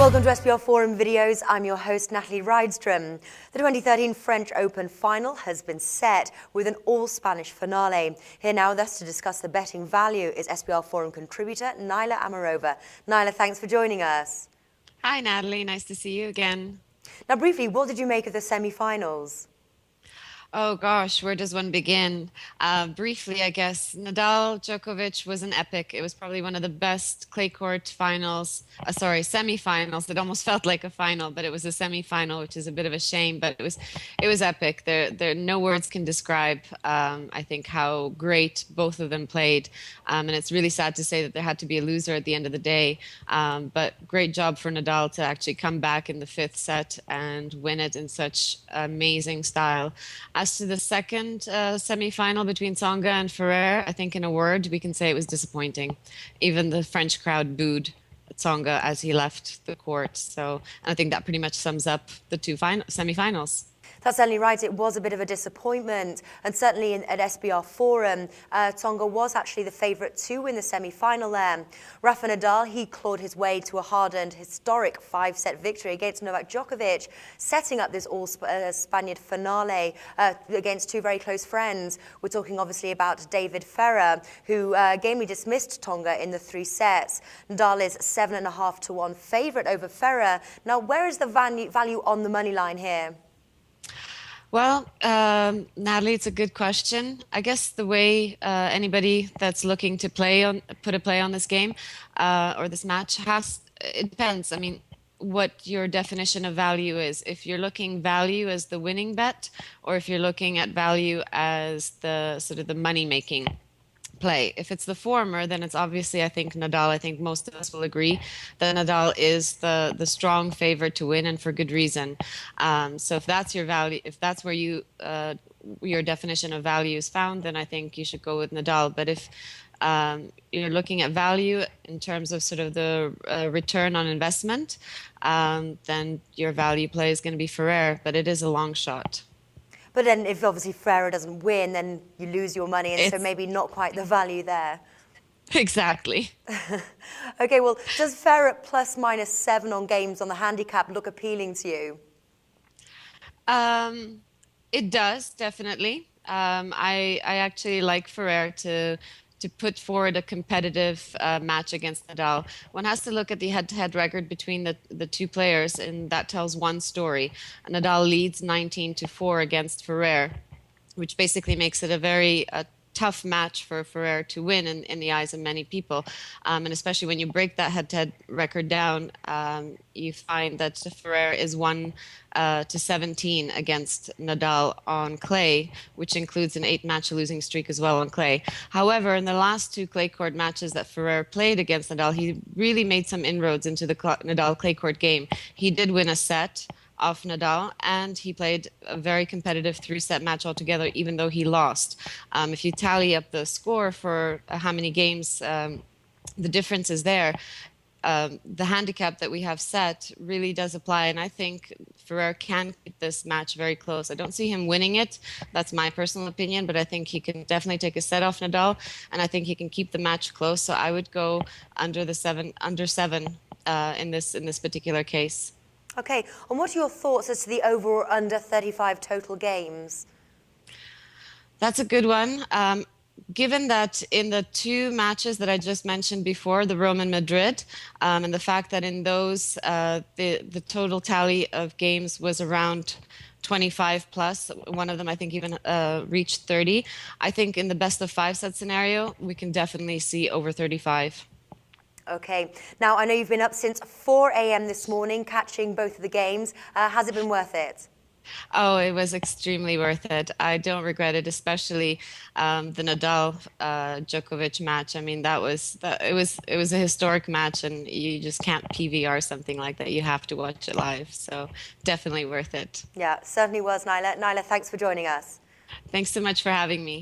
Welcome to SBR Forum Videos. I'm your host, Natalie Rydstrom. The 2013 French Open final has been set with an all-Spanish finale. Here now with us to discuss the betting value is SBR Forum contributor Naila Amarova. Naila, thanks for joining us. Hi, Natalie. Nice to see you again. Now, briefly, what did you make of the semi-finals? Oh gosh, where does one begin? Briefly, I guess Nadal Djokovic was an epic. It was probably one of the best clay court semi-finals. It almost felt like a final, but it was a semi-final, which is a bit of a shame. But it was epic. There no words can describe. I think how great both of them played, and it's really sad to say that there had to be a loser at the end of the day. But great job for Nadal to actually come back in the fifth set and win it in such amazing style. As to the second semi-final between Tsonga and Ferrer, I think in a word, we can say it was disappointing. Even the French crowd booed Tsonga as he left the court. So I think that pretty much sums up the two semi-finals. That's certainly right. It was a bit of a disappointment. And certainly at SBR Forum, Tsonga was actually the favourite to win the semi-final there. Rafael Nadal, he clawed his way to a hard-earned historic 5-set victory against Novak Djokovic, setting up this all-Spaniard finale against two very close friends. We're talking obviously about David Ferrer, who gamely dismissed Tsonga in the 3 sets. Nadal is 7.5 to 1 favourite over Ferrer. Now, where is the value on the money line here? Well, Natalie, it's a good question. I guess the way anybody that's looking to put a play on this game or this match it depends. I mean, what your definition of value is. If you're looking value as the winning bet, or if you're looking at value as the sort of the money-making play. If it's the former, then it's obviously, I think, Nadal. I think most of us will agree that Nadal is the strong favorite to win, and for good reason. So if that's your value, if that's where your definition of value is found, then I think you should go with Nadal. But if you're looking at value in terms of sort of the return on investment, then your value play is going to be Ferrer, but it is a long shot. But then if obviously Ferrer doesn't win, then you lose your money, and so maybe not quite the value there. Exactly. Okay, well, does Ferrer at ±7 on games on the handicap look appealing to you? It does, definitely. I actually like Ferrer to put forward a competitive match against Nadal. One has to look at the head-to-head record between the two players, and that tells one story. Nadal leads 19-4 against Ferrer, which basically makes it a very tough match for Ferrer to win in the eyes of many people. And especially when you break that head-to-head record down, you find that Ferrer is 1-17 against Nadal on clay, which includes an 8-match losing streak as well on clay. However, in the last 2 clay court matches that Ferrer played against Nadal, he really made some inroads into the Nadal clay court game. He did win a set off Nadal, and he played a very competitive 3-set match altogether, even though he lost. If you tally up the score for how many games the difference is there, the handicap that we have set really does apply, and I think Ferrer can keep this match very close. I don't see him winning it. That's my personal opinion, but I think he can definitely take a set off Nadal, and I think he can keep the match close. So I would go under 7 in this particular case. Okay, and what are your thoughts as to the over or under 35 total games? That's a good one. Given that in the 2 matches that I just mentioned before, the Rome and Madrid, and the fact that in those the total tally of games was around 25 plus, one of them I think even reached 30, I think in the best of 5 set scenario, we can definitely see over 35. Okay. Now, I know you've been up since 4 a.m. this morning, catching both of the games. Has it been worth it? Oh, it was extremely worth it. I don't regret it, especially the Nadal Djokovic match. I mean, it was a historic match, and you just can't PVR something like that. You have to watch it live. So definitely worth it. Yeah, certainly was, Naila. Naila, thanks for joining us. Thanks so much for having me.